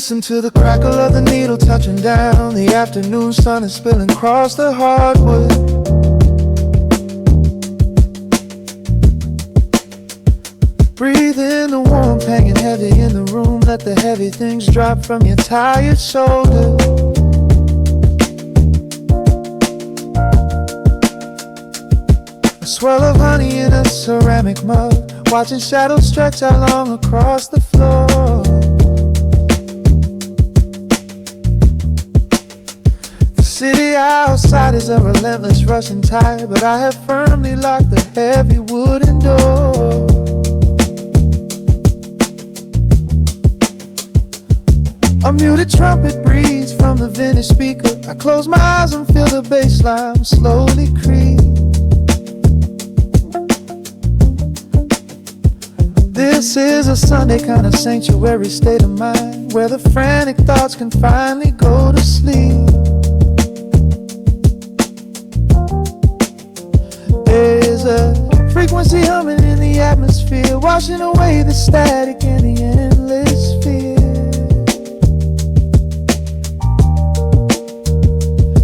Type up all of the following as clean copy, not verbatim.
Listen to the crackle of the needle touching down. The afternoon sun is spilling across the hardwood. Breathe in the warmth hanging heavy in the room. Let the heavy things drop from your tired shoulder. A swirl of honey in a ceramic mug, watching shadows stretch out long across the floor. The city outside is a relentless rushing tide, but I have firmly locked the heavy wooden door. A muted trumpet breathes from the vintage speaker. I close my eyes and feel the bass line slowly creep. This is a Sunday kind of sanctuary state of mind, where the frantic thoughts can finally go to sleep. There's a frequency humming in the atmosphere, washing away the static and the endless fear.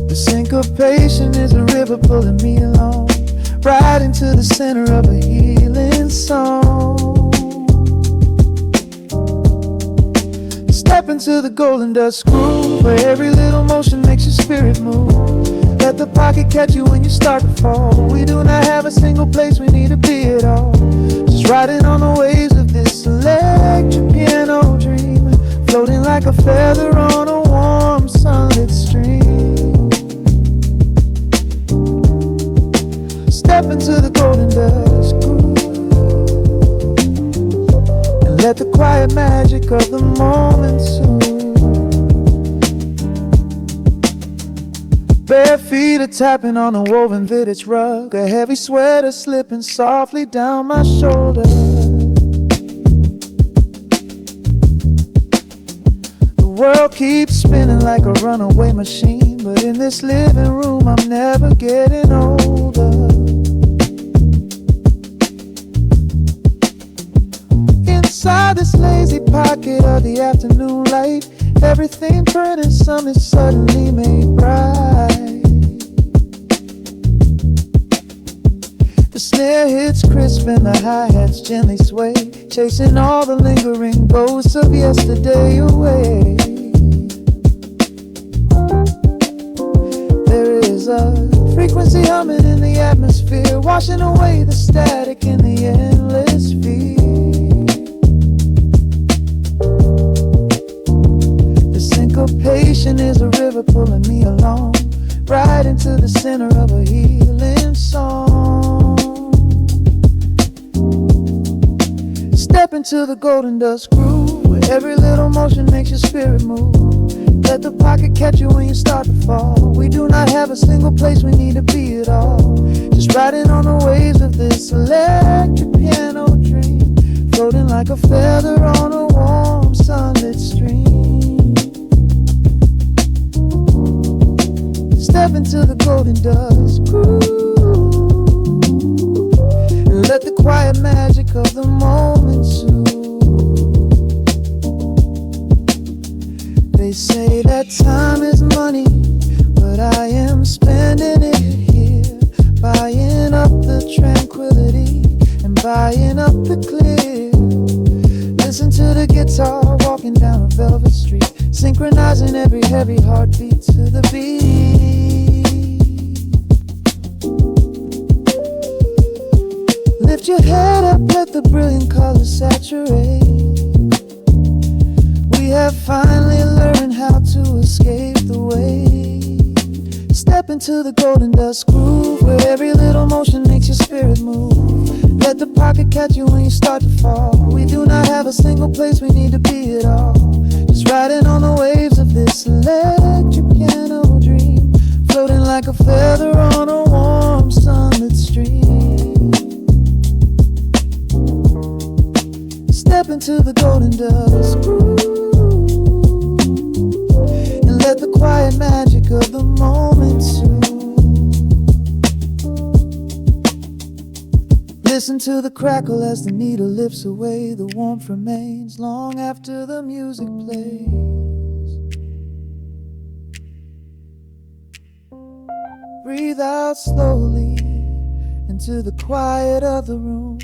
The syncopation is a river pulling me along, right into the center of a healing song. Step into the golden dust groove, where every little motion makes your spirit move. Let the pocket catch you when you start to fall. We do not have a single place we need to be at all. Just riding on the waves of this electric piano dream, floating like a feather on a warm sunlit stream. Step into the golden dust groove, and let the quiet magic of the moment soothe. Bare feet are tapping on a woven vintage rug, a heavy sweater slipping softly down my shoulder. The world keeps spinning like a runaway machine, but in this living room I'm never getting older. Inside this lazy pocket of the afternoon light, everything burning, something suddenly made bright. The snare hits crisp and the hi-hats gently sway, chasing all the lingering ghosts of yesterday away. There is a frequency humming in the atmosphere, washing away the static in the endless fear. Syncopation is a river pulling me along, right into the center of a healing song. Step into the golden dust groove, where every little motion makes your spirit move. Let the pocket catch you when you start to fall. We do not have a single place we need to be at all. Just riding on the waves of this electric piano dream, floating like a feather on a warm sunlit stream. Step into the golden dust groove, and let the quiet magic of the moment soothe. They say that time is money, but I am spending it here, buying up the tranquility and buying up the clear. Listen to the guitar walking down a velvet street, synchronizing every heavy heartbeat to the beat. Lift your head up, let the brilliant colors saturate. We have finally learned how to escape the wave. Step into the golden dust groove, where every little motion makes your spirit move. Let the pocket catch you when you start to fall. We do not have a single place we need to be at all. Just riding on the waves of this electric piano dream, floating like a feather on a warm sunlit stream. Step into the golden dust groove, and let the quiet magic of the moment soothe. Listen to the crackle as the needle lifts away. The warmth remains long after the music plays. Breathe out slowly into the quiet of the room,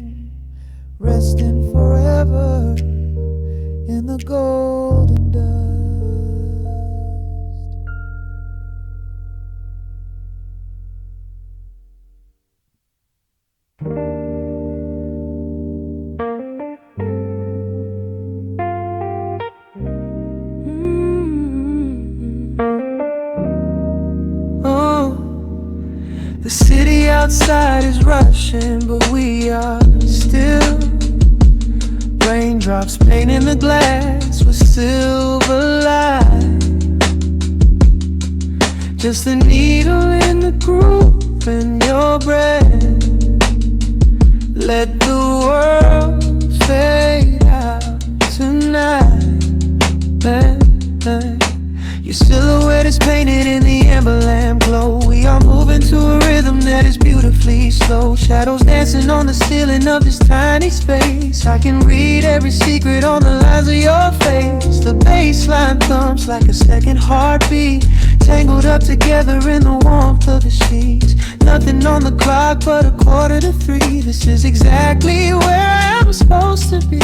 resting forever in the golden dust. The city outside is rushing, but we are still. Raindrops painting the glass with silver light. Just a needle in the groove in your breath. Let the world fade out tonight. Your silhouette is painted in the amber lamp glow. We are moving to a rhythm that is beautifully slow. Shadows dancing on the ceiling of this tiny space. I can read every secret on the lines of your face. The bass line thumps like a second heartbeat, tangled up together in the warmth of the sheets. Nothing on the clock but 2:45. This is exactly where I'm supposed to be.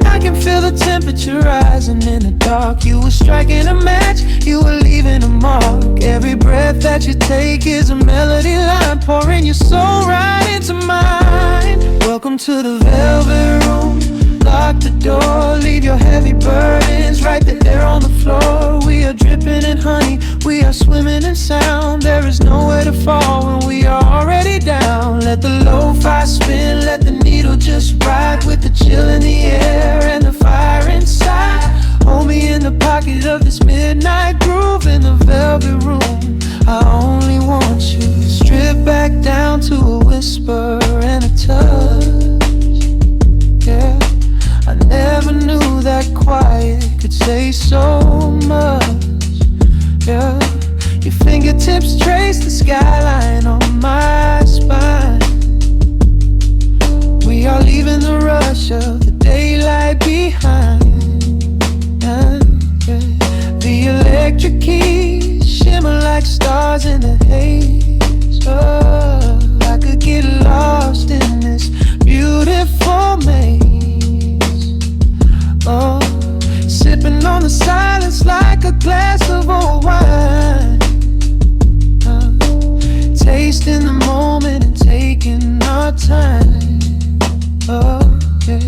I can feel the temperature rising in the dark. You were striking a match, you were leaving a mark. Every breath that you take is a melody line, pouring your soul right into mine. Welcome to the velvet room. Lock the door, leave your heavy burdens right there on the floor. We are dripping in honey, we are swimming in sound. There is nowhere to fall when we are already down. Let the lo-fi spin, let the needle just ride, with the chill in the air and the fire inside. Hold me in the pocket of this midnight groove in the velvet room. I only want you stripped back down to a whisper and a touch. Yeah, I never knew that quiet could say so much. Yeah, your fingertips trace the skyline on my spine. We are leaving the rush of the daylight behind. The electric keys shimmer like stars in the haze. Oh, I could get lost in this beautiful maze. Oh, sipping on the silence like a glass of old wine. Tasting the moment and taking our time. Oh, yeah.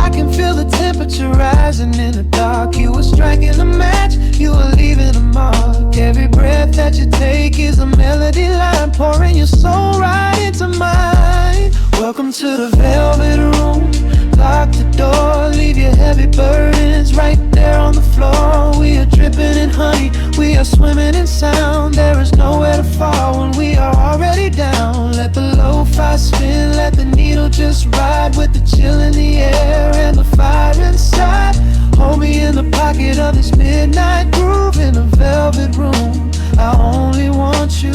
I can feel the temperature rising in the dark. You were striking a match, you were leaving a mark. Every breath that you take is a melody line, pouring your soul right into mine. Welcome to the velvet room. Lock the door, leave your heavy burdens right there on the floor. We are dripping in honey, we are swimming in sound. There is nowhere to fall when we are already down. Let the lo-fi spin, let the needle just ride, with the chill in the air and the fire inside. Hold me in the pocket of this midnight groove in a velvet room. I only want you.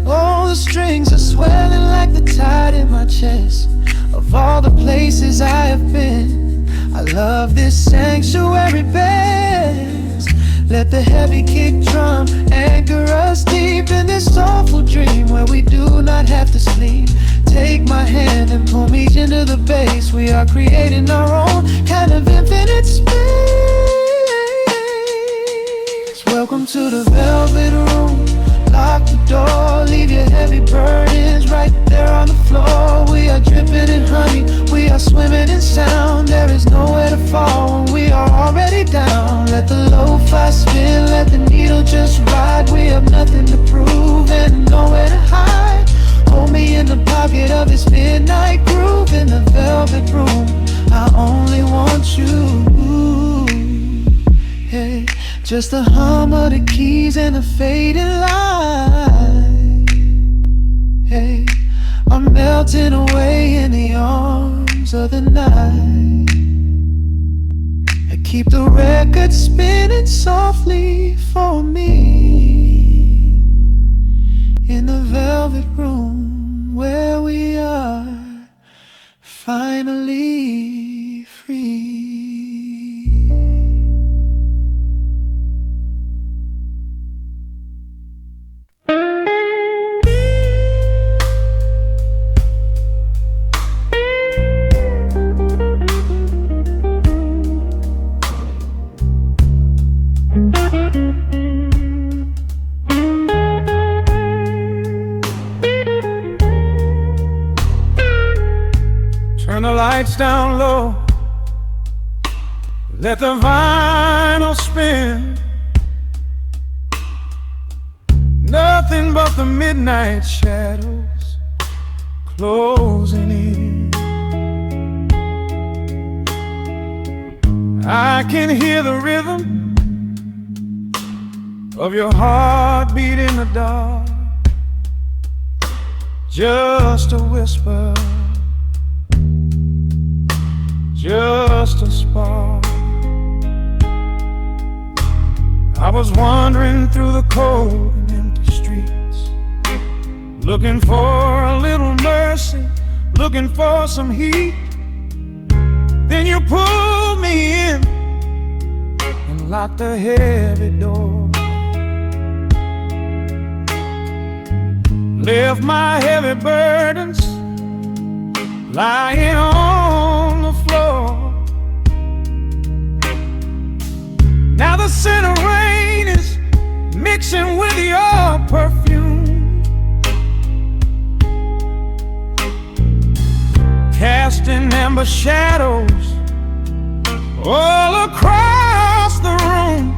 Oh, the strings are swelling like the tide in my chest. Of all the places I have been, I love this sanctuary best. Let the heavy kick drum anchor us deep in this soulful dream where we do not have to sleep. Take my hand and pull me into the bass. We are creating our own kind of infinite space. Welcome to the velvet room. Lock the door, leave your heavy burdens right there on the floor. We are dripping in honey, we are swimming in sound. There is nowhere to fall when we are already down. Let the lo-fi spin, let the needle just ride. We have nothing to prove and nowhere to hide. Hold me in the pocket of this midnight groove in the velvet room. I only want you. Hey, just the hum of the keys and the fading light. Hey, I'm melting away in the arms of the night. I keep the record spinning softly for me in the velvet room where we are finally free. Turn the lights down low, let the vinyl spin. Nothing but the midnight shadows closing in. I can hear the rhythm of your heartbeat in the dark, just a whisper, just a spark. I was wandering through the cold and empty streets, looking for a little mercy, looking for some heat. Then you pulled me in and locked the heavy door, left my heavy burdens lying on the floor. Now the scent of rain is mixing with your perfume, casting amber shadows all across the room.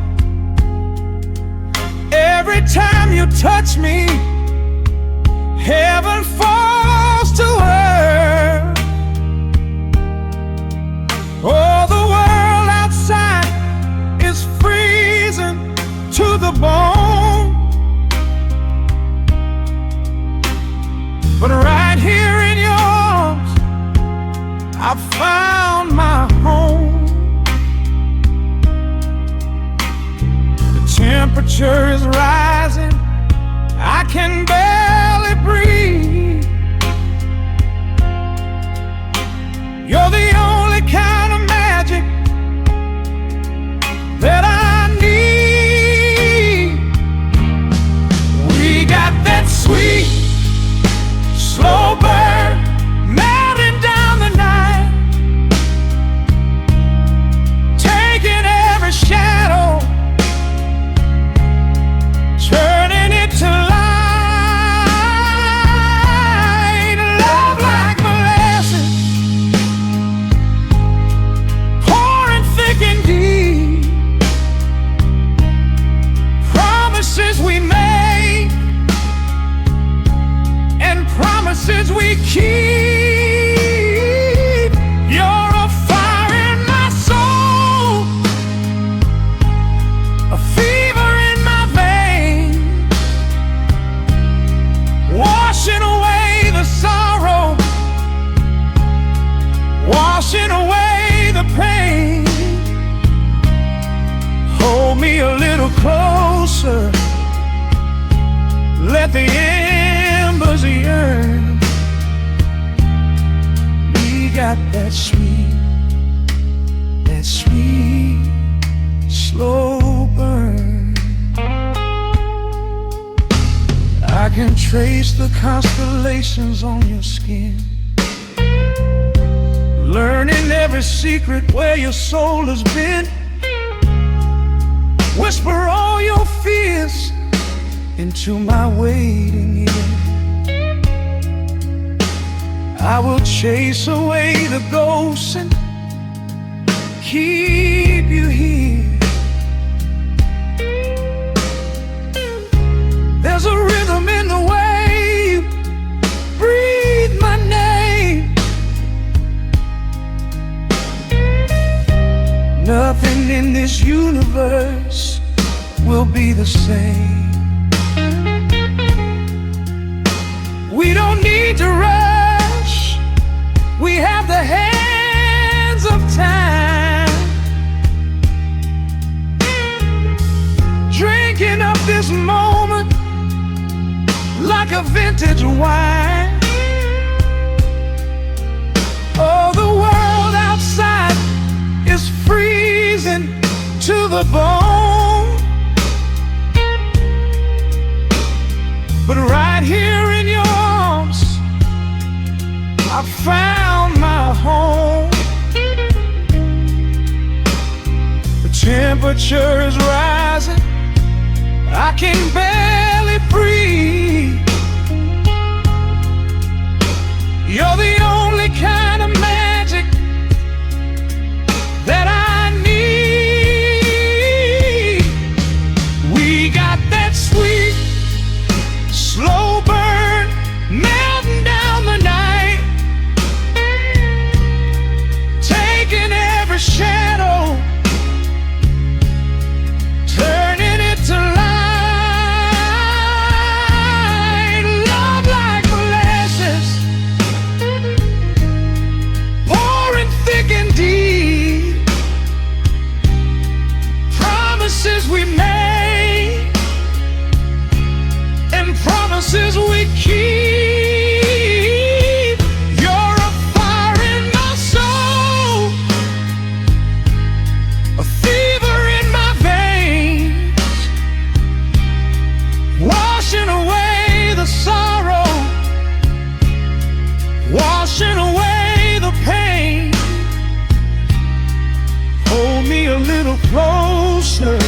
Every time you touch me, heaven falls to earth. Oh, the world outside is freezing to the bone, but right here in your arms I found my home. The temperature is rising, I can barely breathe. You're the only kind of magic that I need. We got that sweet, slow burn melting down the night, taking every shadow, turning it to light. Love like molasses, pouring thick and deep. Promises we make and promises we keep. You're a fire in my soul, a fever in my veins, washing away the sorrow, washing away the pain. Hold me a little closer, let the embers yearn. We got that sweet, slow burn. I can trace the constellations on your skin, learning every secret where your soul has been. Whisper all your fears into my waiting ear. I will chase away the ghosts and keep you here. There's a rhythm in the way you breathe my name. Nothing in this universe will be the same. We don't need to rush, we have the hands of time, drinking up this moment like a vintage wine. Oh, the world outside is freezing to the bone, but right here in your arms I found my home. The temperature is rising, I can barely breathe. You're the only kind of man closer.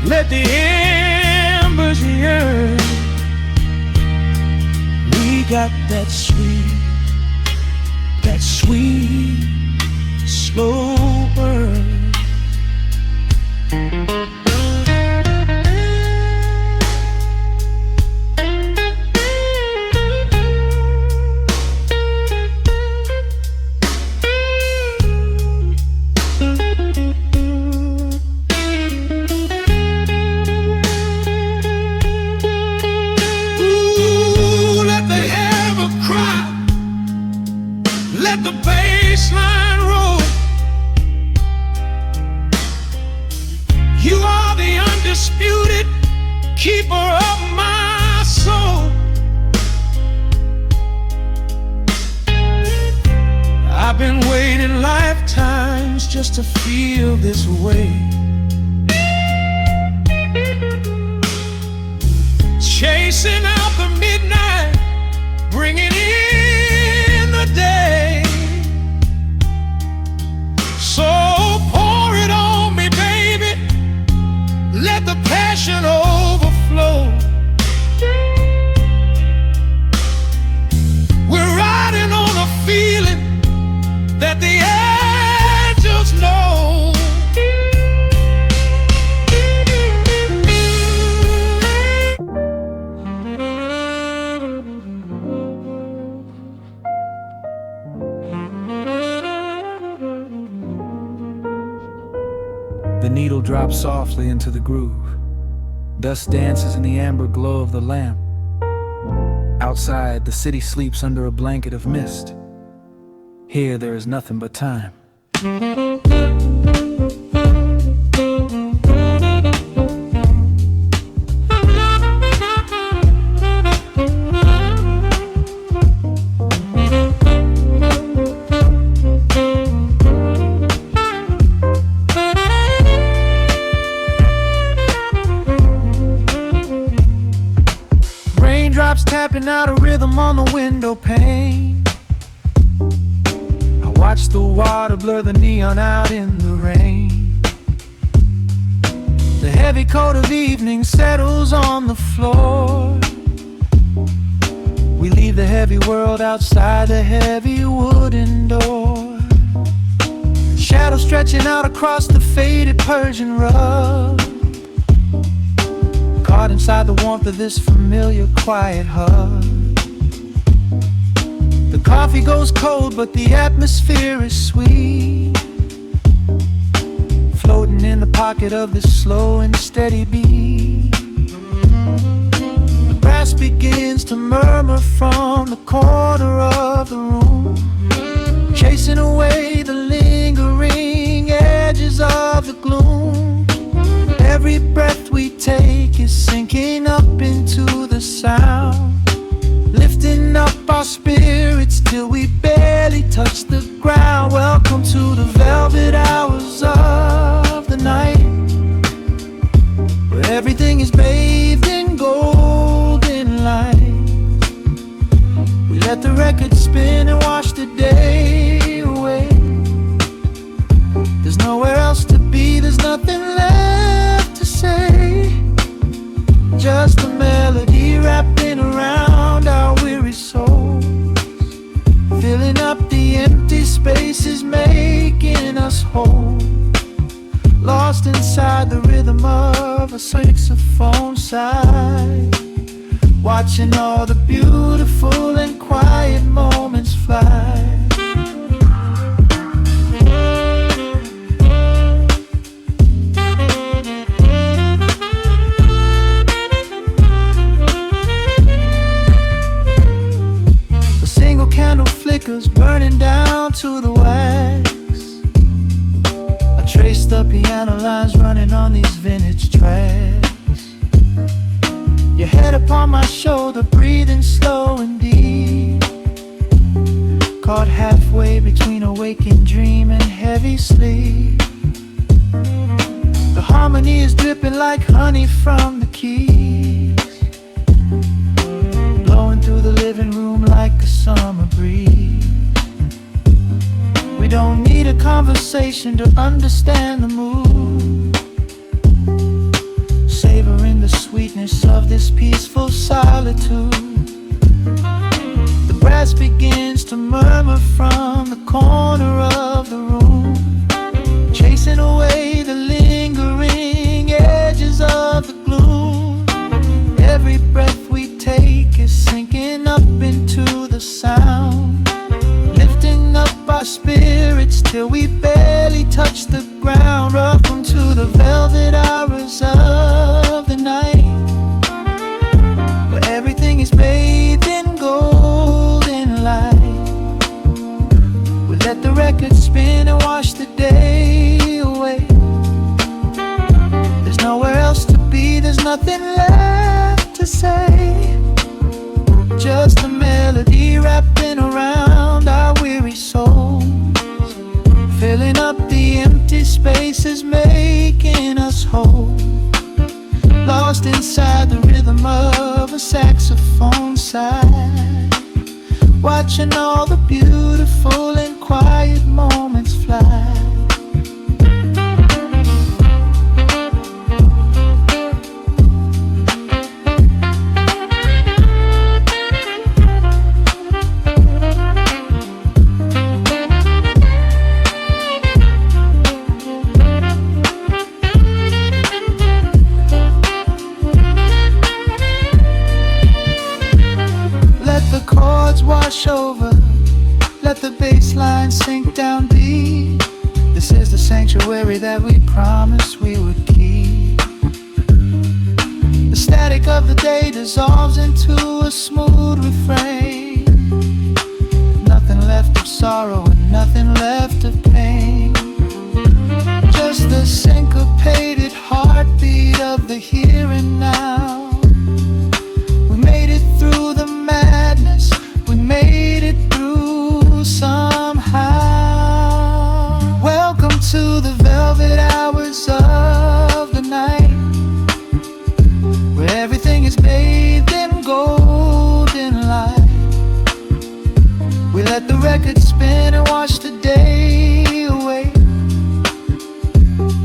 Let the embers yearn. We got that sweet, slow burn. Let the bass line roll. You are the undisputed keeper of my soul. I've been waiting lifetimes just to feel this way. Chasing out the midnight, bringing in the day. So pour it on me, baby. Let the passion overflow. We're riding on a feeling that the angels know. The needle drops softly into the groove. Dust dances in the amber glow of the lamp. Outside, the city sleeps under a blanket of mist. Here, there is nothing but time. Raindrops tapping out a rhythm on the window pane. I watch the water blur the neon out in the rain. The heavy coat of evening settles on the floor. We leave the heavy world outside the heavy wooden door. Shadows stretching out across the faded Persian rug. Caught inside the warmth of this familiar quiet hug. The coffee goes cold, but the atmosphere is sweet. Floating in the pocket of this slow and steady beat. The brass begins to murmur from the corner of the room, chasing away the lingering edges of the gloom. Every breath we take is sinking up into the sound, lifting up our spirits till we barely touch the ground. Welcome to the velvet hours of the night, where everything is bathed in golden light. We let the record spin and wash the day away. There's nowhere else to be, there's nothing left to say. Just a melody wrapping around our weary souls, filling up the empty spaces, making us whole. Lost inside the rhythm of a saxophone sigh, watching all the beautiful and quiet moments fly. Flickers burning down to the wax. I trace the piano lines running on these vintage tracks. Your head upon my shoulder, breathing slow and deep, caught halfway between a waking dream and heavy sleep. The harmony is dripping like honey from the keys, blowing through the living room like a summer breeze. We don't need a conversation meditation to understand the mood, savoring the sweetness of this peaceful solitude. The brass begins to murmur from the corner of the room, chasing away the lingering edges of the gloom. Every breath we take is sinking up into the sound, lifting up our spirits till we barely touch the ground. Welcome to the velvet hours of the night, where everything is bathed in golden light. We let the record spin and wash the day away. There's nowhere else to be, there's nothing left to say. Just a melody wrapping around our weary souls, filling up the empty spaces, making us whole. Lost inside the rhythm of a saxophone sigh, watching all the beautiful and quiet moments fly. Wash over, let the bass line sink down deep. This is the sanctuary that we promised we would keep. The static of the day dissolves into a smooth refrain. Nothing left of sorrow and nothing left of pain, just the syncopated heartbeat of the here and now. We made it through the madness, we made it through somehow. Welcome to the velvet hours of the night, where everything is bathed in golden light. We let the record spin and wash the day away.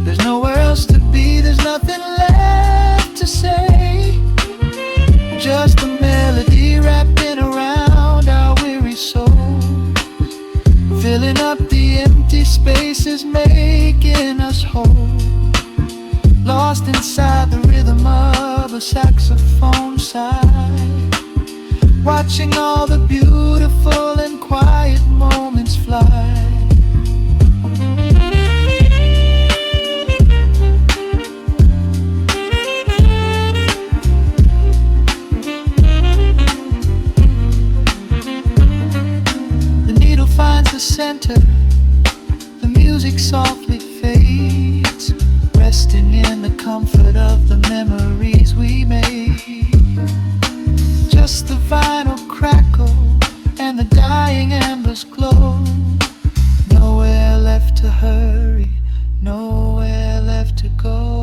There's nowhere else to be, there's nothing left to say. Just a melody wrapping around our weary souls, filling up the empty spaces, making us whole. Lost inside the rhythm of a saxophone sigh, watching all the beautiful and quiet moments fly. Finds the center, the music softly fades, resting in the comfort of the memories we made. Just the vinyl crackle and the dying embers glow. Nowhere left to hurry, nowhere left to go.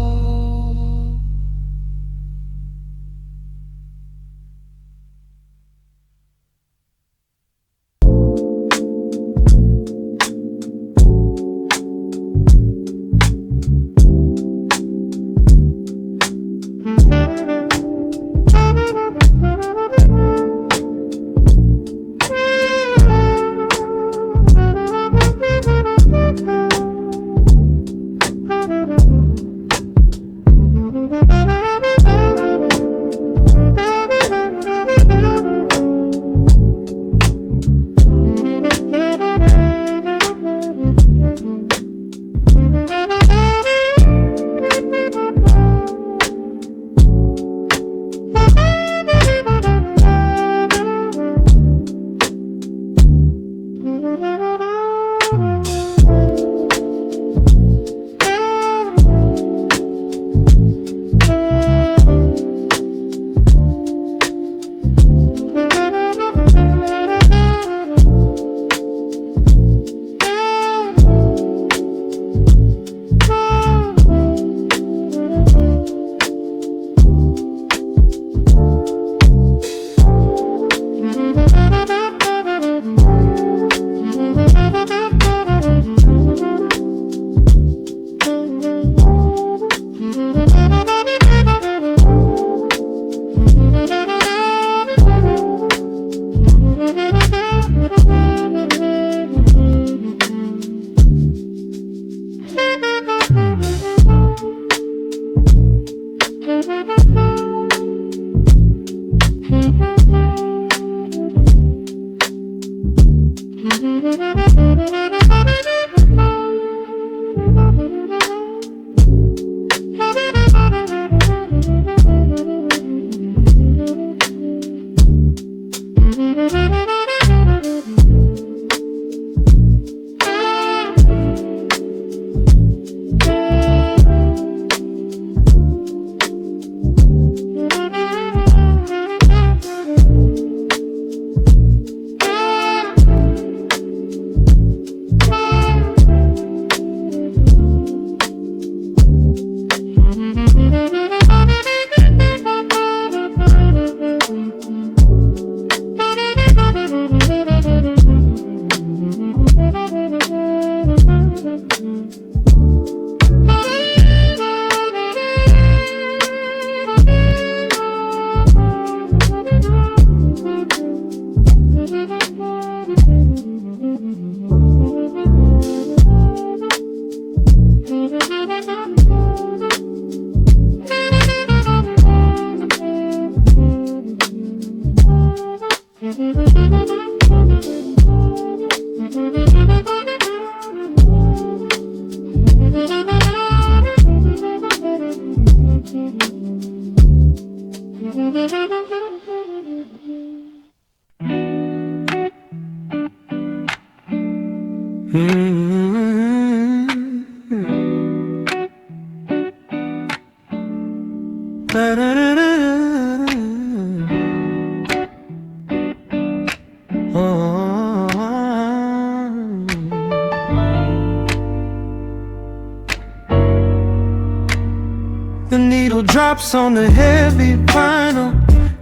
The needle drops on the heavy vinyl,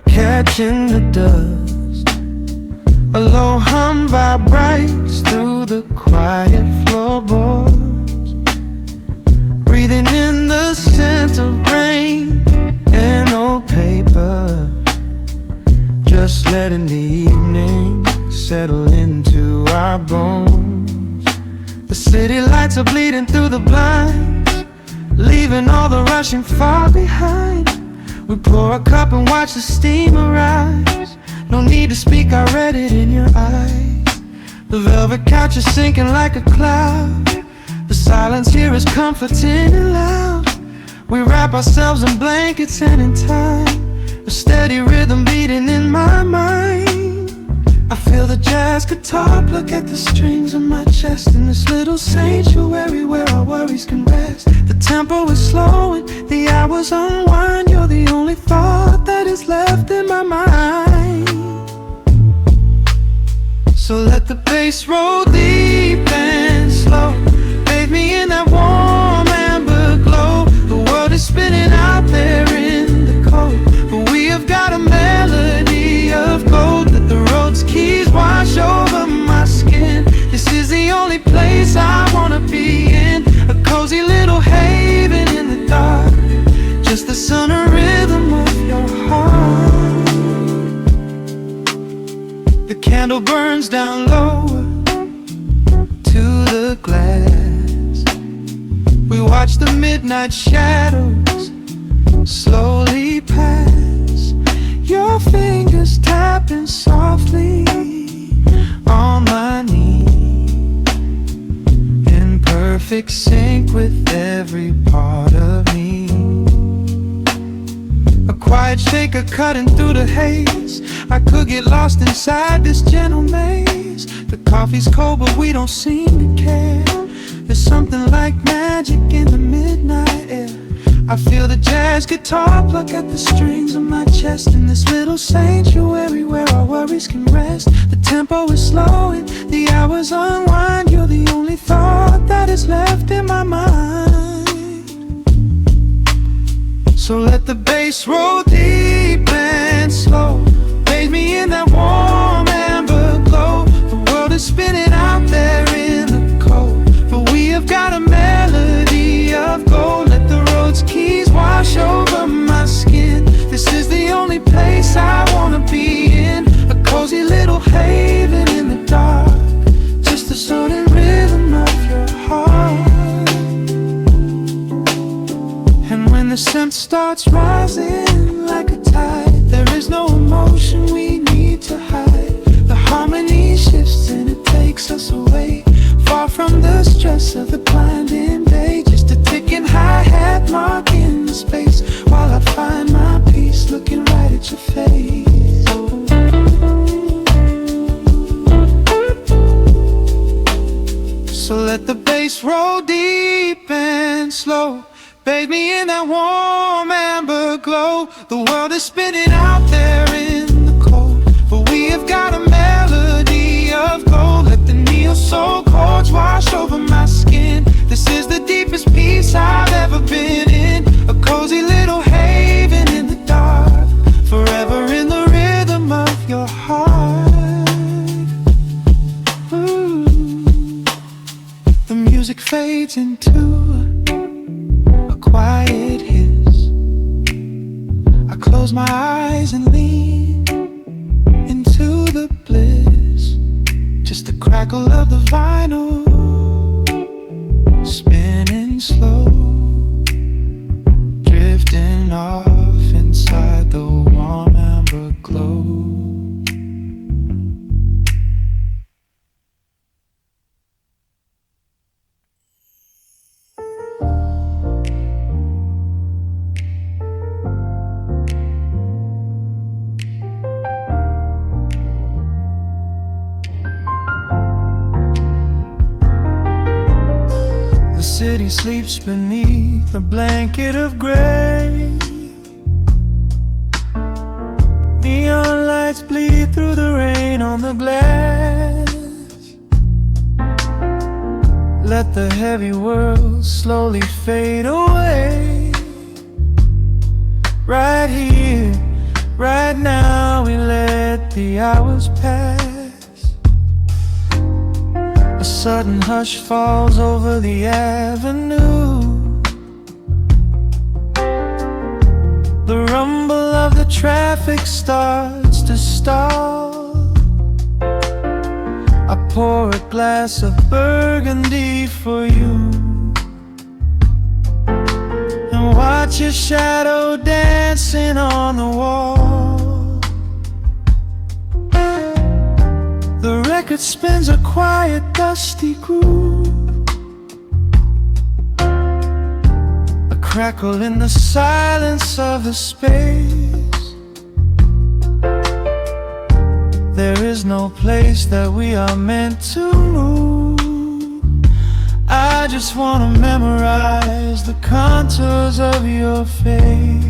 catching the dust. A low hum vibrates through the quiet floorboards, breathing in the scent of rain and old paper, just letting the evening settle into our bones. The city lights are bleeding through the blinds, leaving all the rushing far behind. We pour a cup and watch the steam arise. No need to speak, I read it in your eyes. The velvet couch is sinking like a cloud. The silence here is comforting and loud. We wrap ourselves in blankets and in time, a steady rhythm beating in my mind. I feel the jazz guitar pluck at the strings of my chest, in this little sanctuary where our worries can rest. The tempo is slowing, the hours unwind. You're the only thought that is left in my mind. So let the bass roll deep and slow, bathe me in that warm amber glow. The world is spinning out there in the cold, but we have got a melody of gold. Let the road's keys wash over my skin. This is the only place I wanna be in, a cozy little haven in the dark, just the sun and rhythm of your heart. The candle burns down lower to the glass. We watch the midnight shadows slowly pass. Your fingers tapping softly on my knee, in perfect sync with every part of me. A quiet shaker cutting through the haze. I could get lost inside this gentle maze. The coffee's cold but we don't seem to care. There's something like magic in the midnight air. I feel the jazz guitar pluck at the strings of my chest, in this little sanctuary where our worries can rest. The tempo is slowing, the hours unwind. You're the only thought that is left in my mind. So let the bass roll deep and slow, bathe me in that warm amber glow. The world is spinning out there in the cold, but we have got a melody of gold. Let the road's keys wash over my skin. This is the only place I wanna be in, a cozy little haven in the dark, just the sound and rhythm of your heart. And when the scent starts rising like a tide, there is no emotion we need to hide. The harmony shifts and it takes us away, far from the stress of the blinding day. Just a ticking hi-hat marking the space, while I find my peace looking right at your face. this road deep and slow. Bathe me in that warm amber glow. The world is spinning out there in the cold, but we have got a melody of gold. Let the neo soul chords wash over my skin. This is the deepest peace I've ever been in. A cozy little haven in the dark, forever in the rhythm of your heart. Ooh. The music fades into a quiet hiss. I close my eyes and lean into the bliss. Just the crackle of the vinyl spinning slow, drifting off inside the warm amber glow. The city sleeps beneath a blanket of gray. Neon lights bleed through the rain on the glass. Let the heavy world slowly fade away. Right here, right now, we let the hours pass. A sudden hush falls over the avenue. The rumble of the traffic starts to stall. I pour a glass of burgundy for you and watch your shadow dancing on the wall. The record spins a quiet, dusty groove. A crackle in the silence of the space. There is no place that we are meant to move. I just wanna memorize the contours of your face.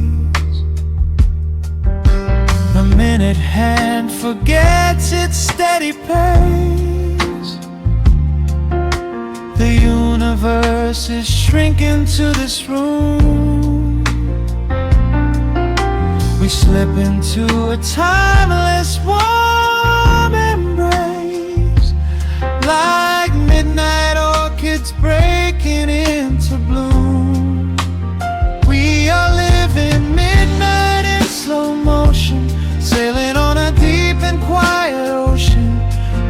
The minute hand forgets its steady pace. The universe is shrinking to this room. We slip into a timeless warm embrace, like midnight orchids breaking into bloom. We are living midnight in slow motion, sailing on a deep and quiet ocean,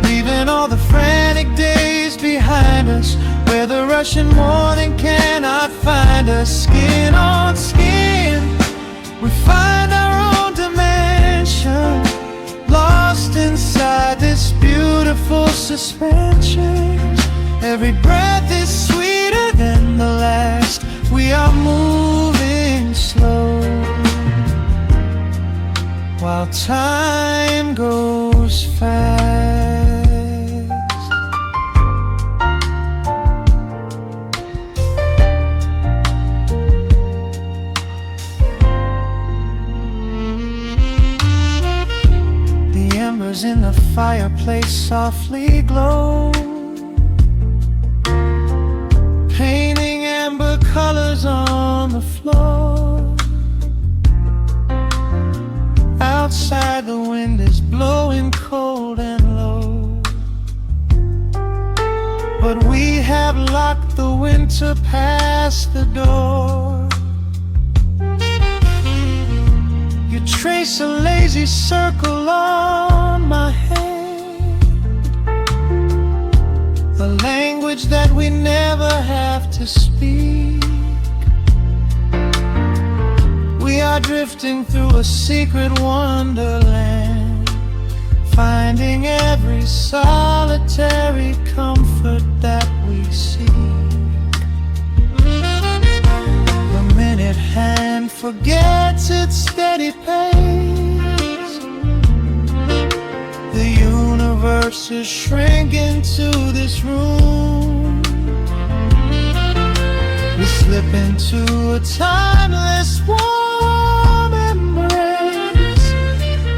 leaving all the frantic days behind us, where the rushing morning cannot find us. Skin on skin, we find our own dimension, lost inside this beautiful suspension. Every breath is sweeter than the last. We are moving slow, while time goes fast. The embers in the fireplace softly glow, painting amber colors on the floor. Outside the wind is blowing cold and low, but we have locked the winter past the door. You trace a lazy circle on my hand, the language that we never have to speak. We are drifting through a secret wonderland, finding every solitary comfort that we seek. The minute hand forgets its steady pace. The universe is shrinking to this room. slip into a timeless warm embrace,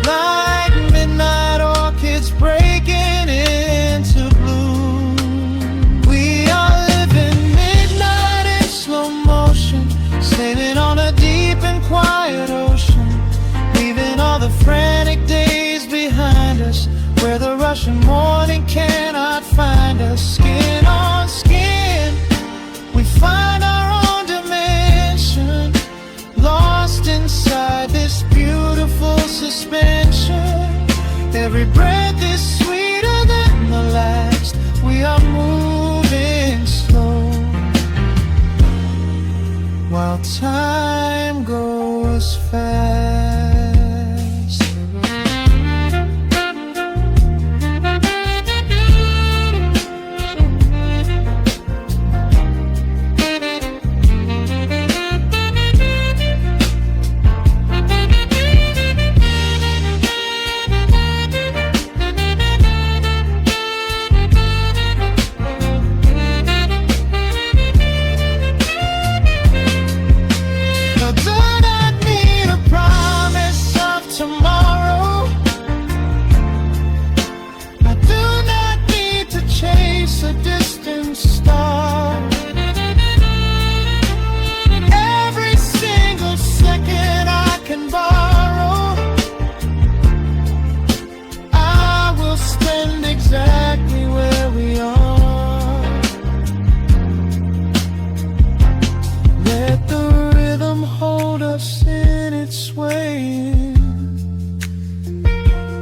like midnight orchids breaking into bloom. We are living midnight in slow motion, sailing on a deep and quiet ocean, leaving all the frantic days behind us, where the Russian morning cannot find us. Skin on skin, we find our own dimension, lost inside this beautiful suspension. Every breath is sweeter than the last. We are moving slow, while time goes fast.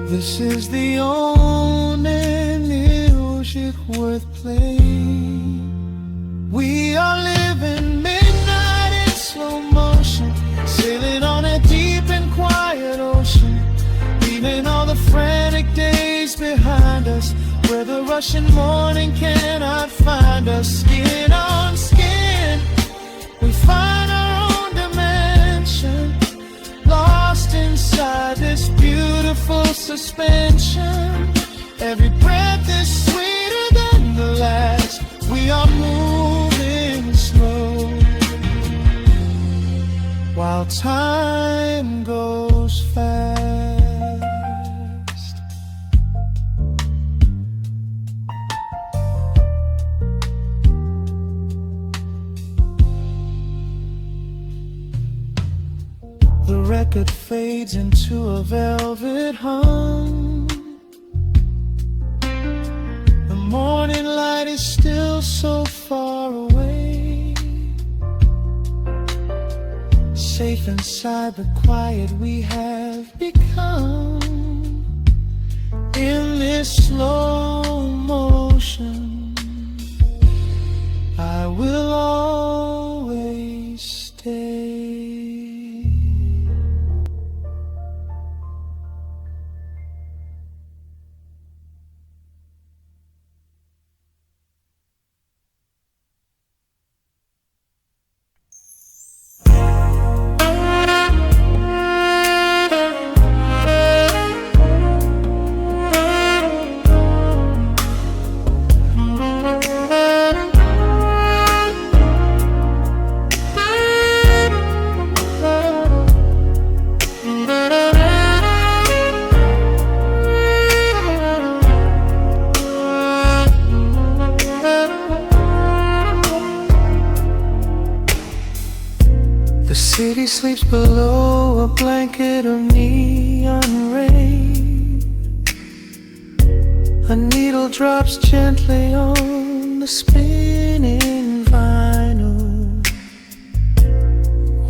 This is the only music worth playing. We are living midnight in slow motion, sailing on a deep and quiet ocean, leaving all the frantic days behind us, where the Russian morning cannot find us. Skin on skin, we find our own dimension, lost inside this beautiful suspension. Every breath is sweeter than the last. We are moving slow, while time goes fast. The record fades into a velvet hum. The morning light is still so far away. Safe inside the quiet we have become. In this slow motion, I will always stay. The city sleeps below a blanket of neon rain. A needle drops gently on the spinning vinyl.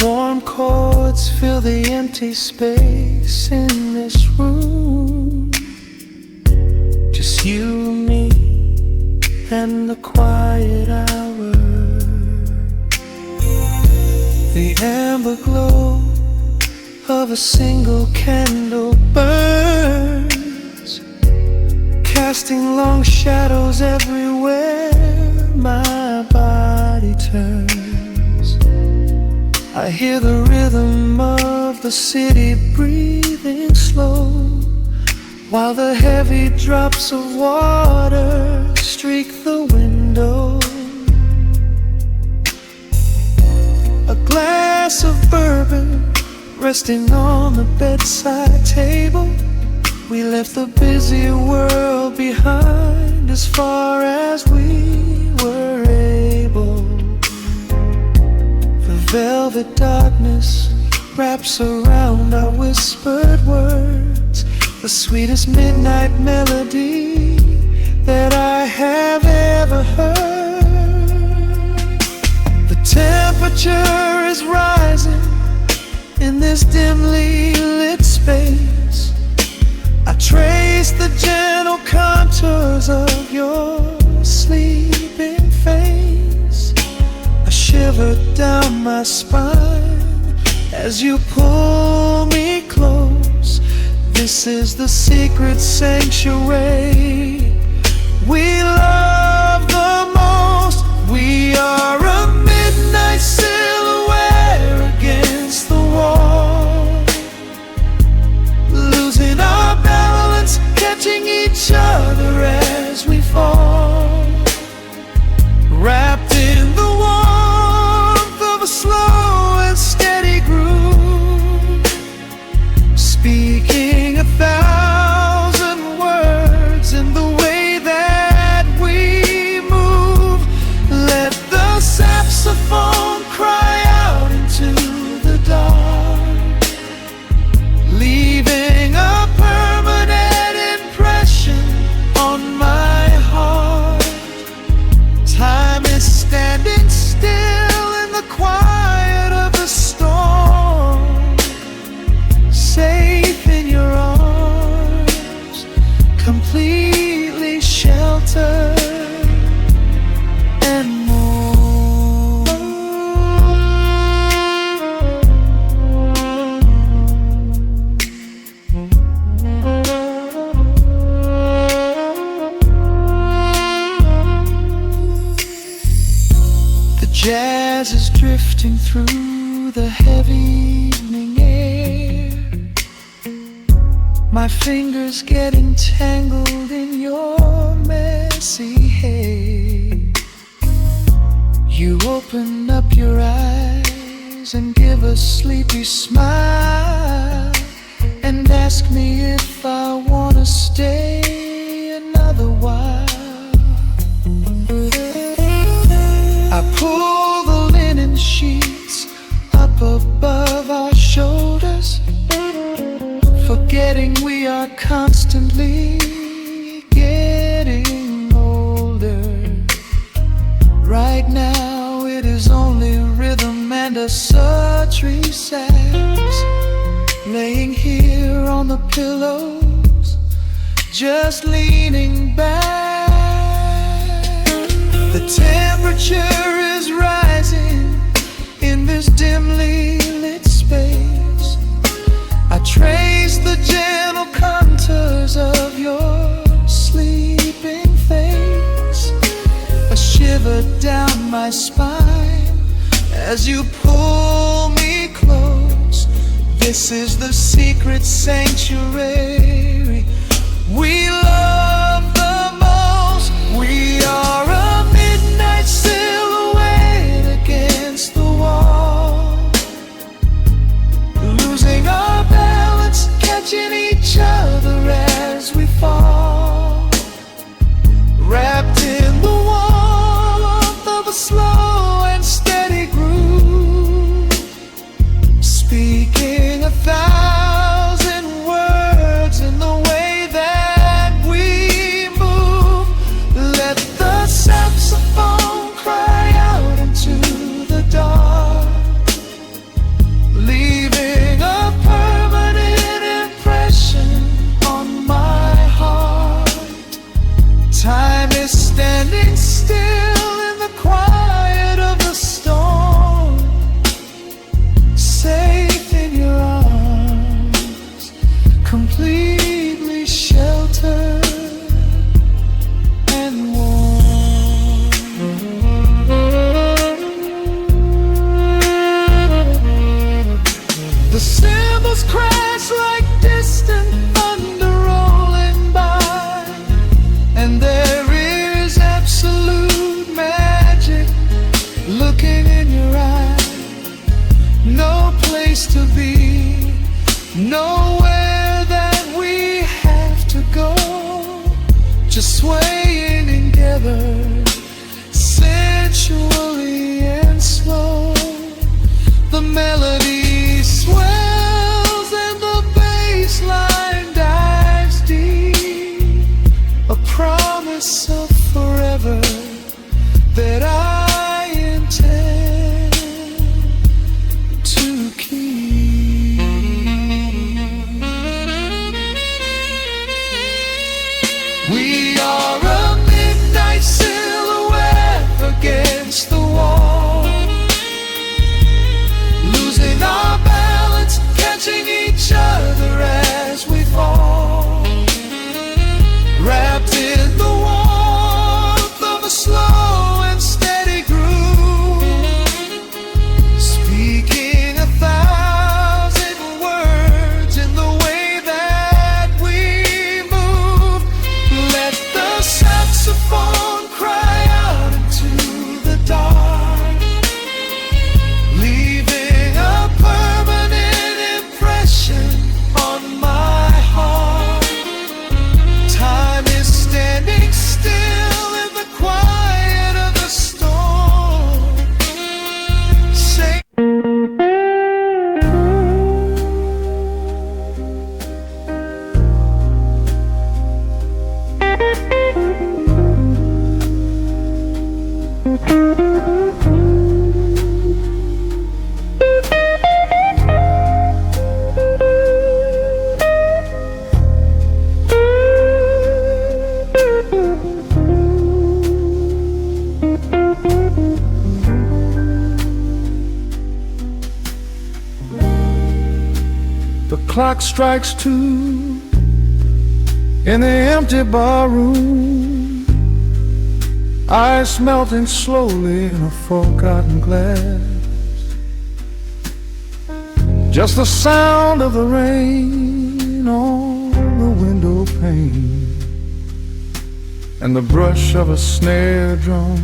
Warm chords fill the empty space in this room. Just you, me, and the quiet hour. The amber glow of a single candle burns, casting long shadows everywhere my body turns. I hear the rhythm of the city breathing slow, while the heavy drops of water streak the window. glass of bourbon resting on the bedside table. We left the busy world behind as far as we were able. The velvet darkness wraps around our whispered words, the sweetest midnight melody that I have ever heard. The temperature is rising in this dimly lit space. I trace the gentle contours of your sleeping face. A shiver down my spine as you pull me close. This is the secret sanctuary we love the most. We are a midnight silhouette against the wall, losing our balance, catching each other as we fall, wrapped in the warmth of a slow and steady groove, speaking 1,000 words in the way that we move. Let the saxophone cry out into the dark, leaving a permanent impression on my heart. Time is standing still in the quiet of the storm, safe in your arms, completely sheltered and more. The jazz is drifting through the heavy evening air, my fingers get entangled in your messy hair. You open up your eyes and give a sleepy smile and ask me if I wanna stay another while. I pull the linen sheets up above our shoulders, forgetting we are constantly getting older. Right now it is only rhythm and a sultry sax, laying here on the pillows, just leaning back. The temperature is rising in this dimly lit space. I trace the gentle contours of your sleeping face. A shiver down my spine as you pull me close. This is the secret sanctuary we love the most. We are a midnight silhouette against the wall, losing our balance, catching each other as we fall, wrapped in the warmth of a slow and steady groove, speaking 1,000 words in the way that we move. Let the saxophone cry out into the dark, leaving a permanent impression on my heart. Time is standing still in the quiet of the storm, safe in your arms, completely sheltered and warm. The cymbals crash like distant thunder rolling by, and there is absolute just swaying together, sensually and slow. The melody swells and the bass line dives deep, a promise of forever that I intend to keep. We are a midnight silhouette against the wall, losing our balance, catching each other as we fall, wrapped in the warmth of a slow and steady groove, speaking 1,000 words in the way that we move. Let the saxophone cry out into the dark, leaving a permanent impression on my heart. Time is standing still in the quiet of the storm. Say the clock strikes 2 in the empty bar room, ice melting slowly in a forgotten glass. Just the sound of the rain on the window pane and the brush of a snare drum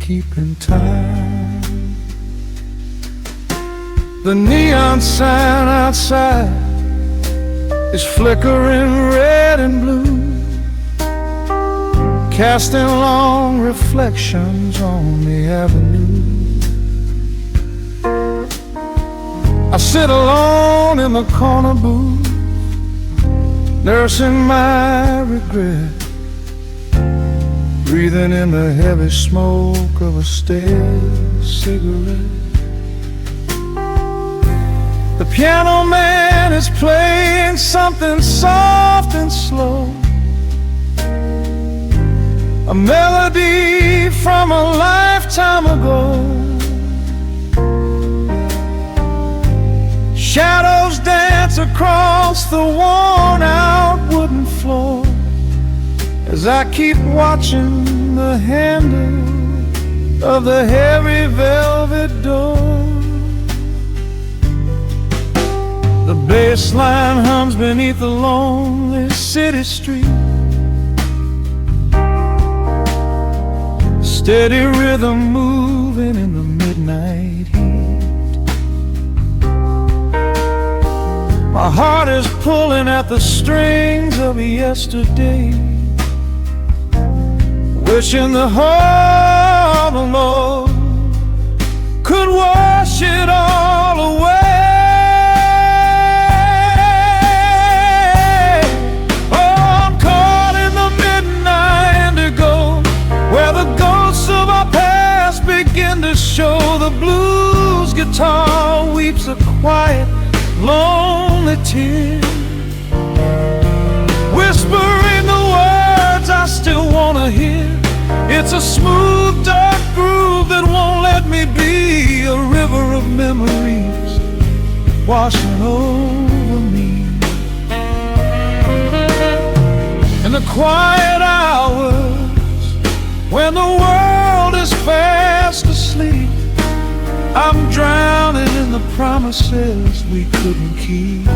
keeping time. The neon sign outside is flickering red and blue, casting long reflections on the avenue. I sit alone in the corner booth, nursing my regret, breathing in the heavy smoke of a stale cigarette. The piano man is playing something soft and slow, a melody from a lifetime ago. Shadows dance across the worn-out wooden floor as I keep watching the handle of the heavy velvet door. The bass line hums beneath the lonely city street, steady rhythm moving in the midnight heat. My heart is pulling at the strings of yesterday, wishing the heart alone could wash it all away. To show the blues guitar weeps a quiet, lonely tear, whispering the words I still wanna hear. It's a smooth, dark groove that won't let me be, a river of memories washing over me. In the quiet hours when the world is fast asleep, I'm drowning in the promises we couldn't keep.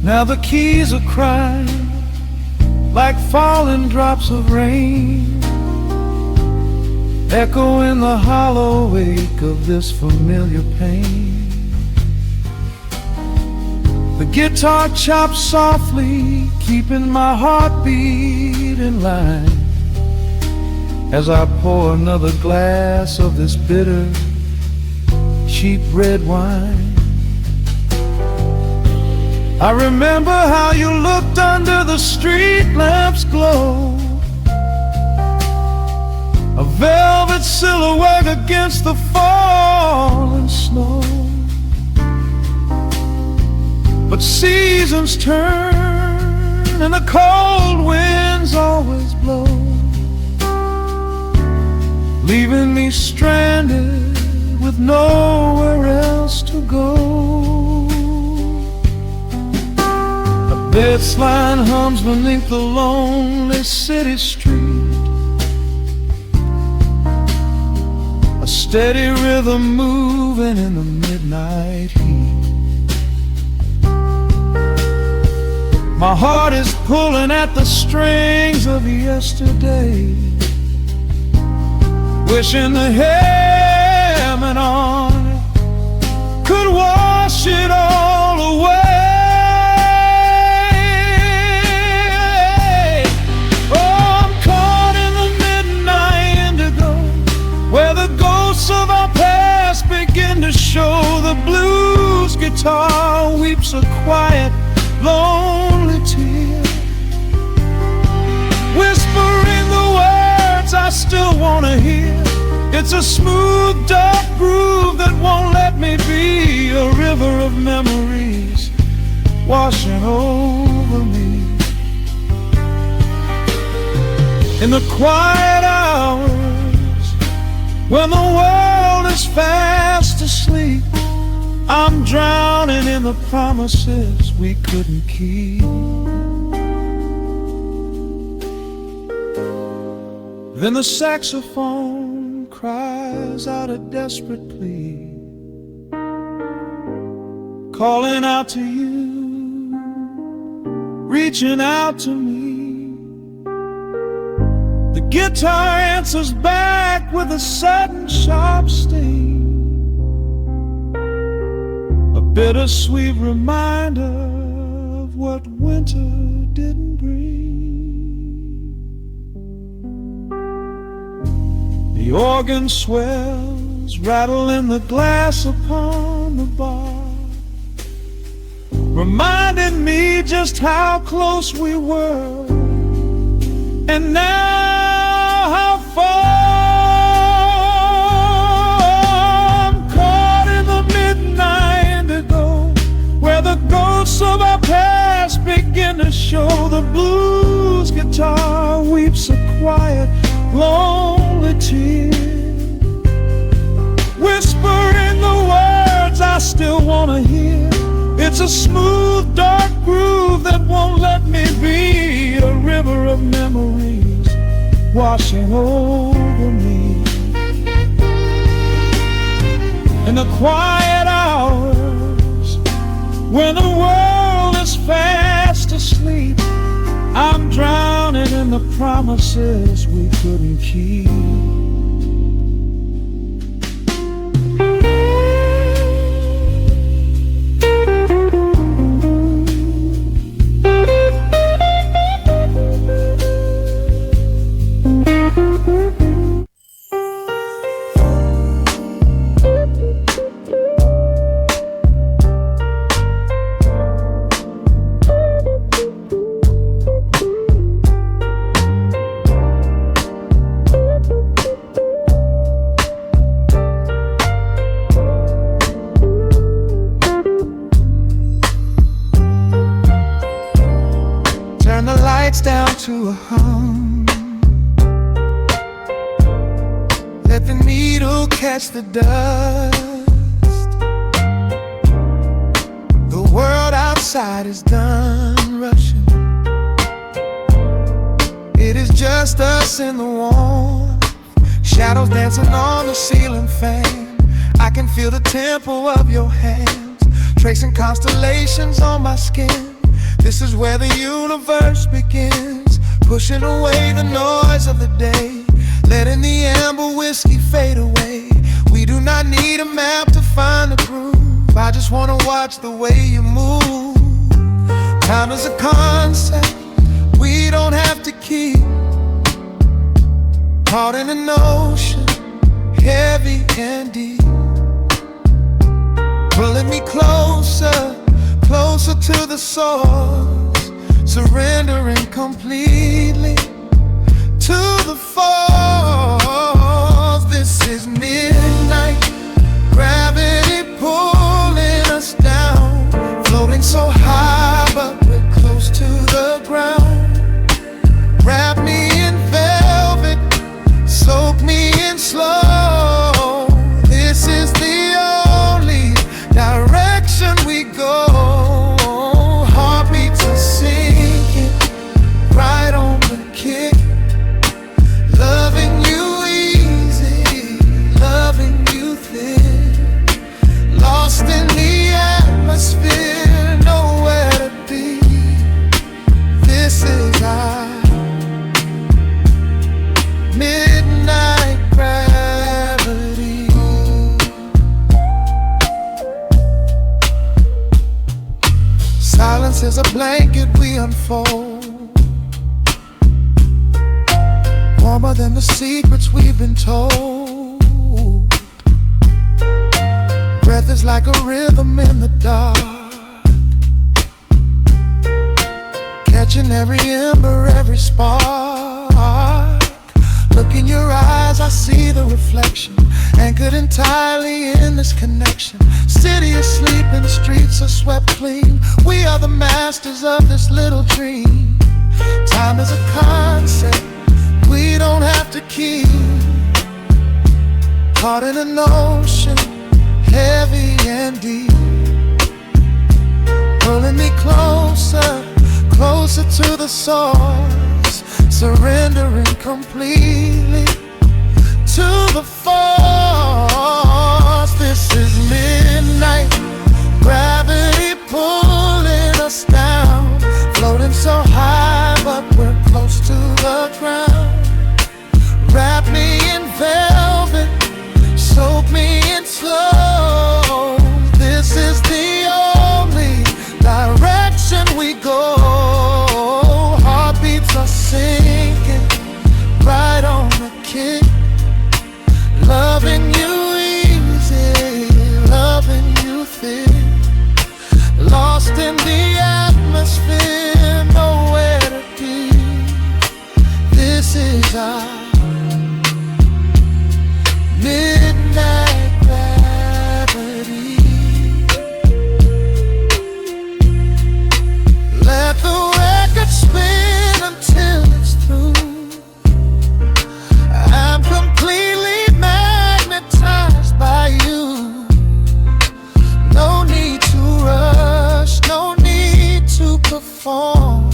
Now the keys are crying like falling drops of rain, echo in the hollow wake of this familiar pain. The guitar chops softly, keeping my heartbeat in line, as I pour another glass of this bitter, cheap red wine. I remember how you looked under the street lamp's glow, a velvet silhouette against the falling snow. But seasons turn and the cold winds always blow, leaving me stranded with nowhere else to go. A bass line hums beneath the lonely city street, a steady rhythm moving in the midnight heat. My heart is pulling at the strings of yesterday, wishing the hammer on it could wash it all away. Oh, I'm caught in the midnight indigo, where the ghosts of our past begin to show. The blues guitar weeps a quiet, lonely tear, whispering the words I still want to hear. It's a smooth, dark groove that won't let me be, a river of memories washing over me. In the quiet hours, when the world is fast asleep, I'm drowning in the promises we couldn't keep. Then the saxophone cries out a desperate plea, calling out to you, reaching out to me. The guitar answers back with a sudden sharp sting, a bittersweet reminder of what winter didn't bring. The organ swells, rattling the glass upon the bar, reminding me just how close we were, and now how far. I'm caught in the midnight indigo, where the ghosts of our past begin to show. The blues guitar weeps a quiet, lonely tear, whispering the words I still want to hear. It's a smooth, dark groove that won't let me be, a river of memories washing over me. In the quiet hours, when the world is fast asleep, I'm drowning in the promises we couldn't keep. Down to a hum, let the needle catch the dust. The world outside is done rushing, it is just us in the warmth, shadows dancing on the ceiling fan. I can feel the tempo of your hands, tracing constellations on my skin. This is where the universe begins, pushing away the noise of the day, letting the amber whiskey fade away. We do not need a map to find the groove. I just wanna watch the way you move. Time is a concept we don't have to keep. Caught in an ocean, heavy and deep, pulling me closer, closer to the source, surrendering completely to the force. This is midnight, gravity pulling us down, floating so high but we're close to the ground. Wrap me in velvet, soak me in slow. This is the only direction we go. Heartbeats are sinking, right on the kick. Loving you easy, loving you thick. Lost in the atmosphere, nowhere to be. This is our midnight gravity. Silence is a blanket we unfold, warmer than the secrets we've been told. Breath is like a rhythm in the dark, catching every ember, every spark. Look in your eyes, I see the reflection, anchored entirely in this connection. City is sleeping, streets are swept clean. We are the masters of this little dream. Time is a concept we don't have to keep. Caught in an ocean, heavy and deep, pulling me closer, closer to the source, surrendering completely to the force. This is midnight, gravity pulling us down, floating so high but we're close to the ground. Wrap me in velvet, soak me in slow. This is the only direction we go. Heartbeats are sinking, right on the kick. Loving you easy, loving you thick. Lost in the atmosphere, nowhere to be. This is our midnight gravity. Let the record spin until it's through. I'm completely magnetized by you. No need to rush, no need to perform.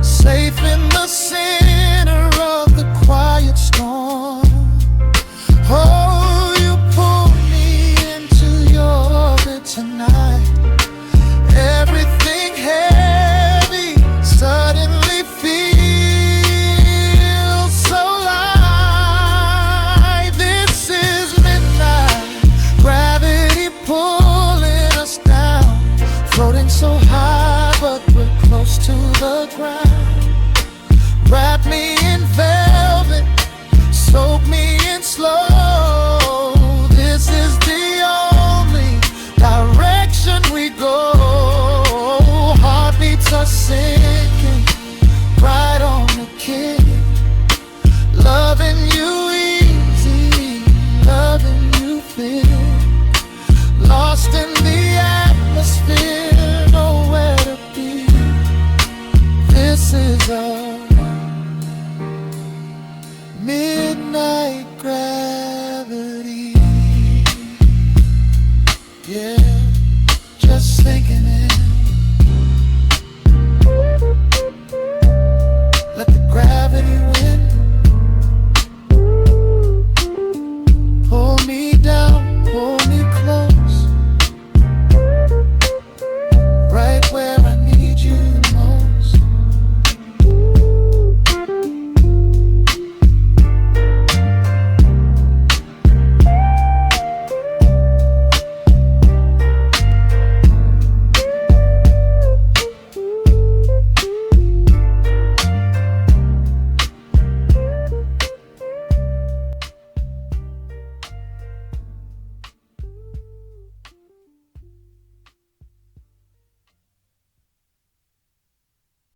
Safe in the center of the quiet storm. Oh, you pull me into your orbit tonight. Everything heavy suddenly feels so light. This is midnight, gravity pulling us down, floating so high but we're close to the ground.